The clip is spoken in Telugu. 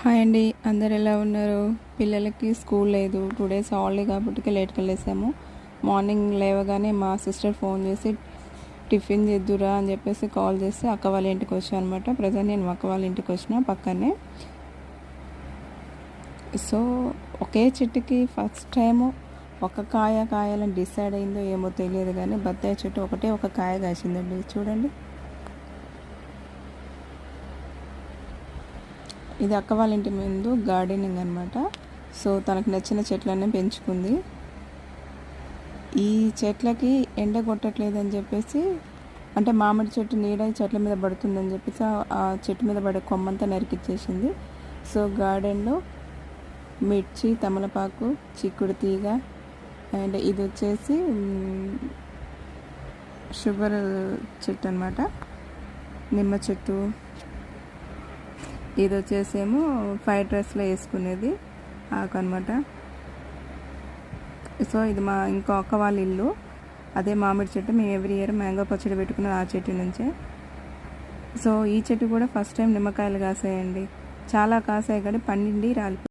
హాయ్ అండి, అందరు ఎలా ఉన్నారు? పిల్లలకి స్కూల్ లేదు, 2 డేస్ హాలిడే కాబట్టి లేట్గా లేసాము. మార్నింగ్ లేవగానే మా సిస్టర్ ఫోన్ చేసి టిఫిన్ చేద్దురా అని చెప్పేసి కాల్ చేసి అక్క వాళ్ళ ఇంటికి వచ్చాను అనమాట. ప్రజెంట్ నేను అక్క వాళ్ళ ఇంటికి వచ్చిన పక్కనే. సో ఒకే చెట్టుకి ఫస్ట్ టైము ఒక కాయాలని డిసైడ్ అయిందో ఏమో తెలియదు, కానీ బత్తాయి చెట్టు ఒక కాయ కాసిందండి. చూడండి, ఇది అక్క వాళ్ళ ఇంటి ముందు గార్డెనింగ్ అనమాట. సో తనకు నచ్చిన చెట్లన్నీ పెంచుకుంది. ఈ చెట్లకి ఎండ కొట్టట్లేదని చెప్పేసి, అంటే మామిడి చెట్టు నీడ చెట్ల మీద పడుతుందని చెప్పేసి ఆ చెట్టు మీద పడే కొమ్మంతా నరికిచ్చేసింది. సో గార్డెన్లో మిర్చి, తమలపాకు, చిక్కుడు తీగ, అండ్ ఇది వచ్చేసి షుగర్ చెట్టు అనమాట, నిమ్మ చెట్టు. ఇది వచ్చేసేమో ఫ్రైడ్ రైస్లో వేసుకునేది ఆకు అనమాట. సో ఇది మా ఇంకో అక్క వాళ్ళ ఇల్లు, అదే మామిడి చెట్టు. మేము ఎవ్రీ ఇయర్ మ్యాంగో పచ్చడి పెట్టుకున్నది ఆ చెట్టు నుంచే. సో ఈ చెట్టు కూడా ఫస్ట్ టైం నిమ్మకాయలు కాసాయండి. చాలా కాసాయి కానీ పండిండి రాలిపోయి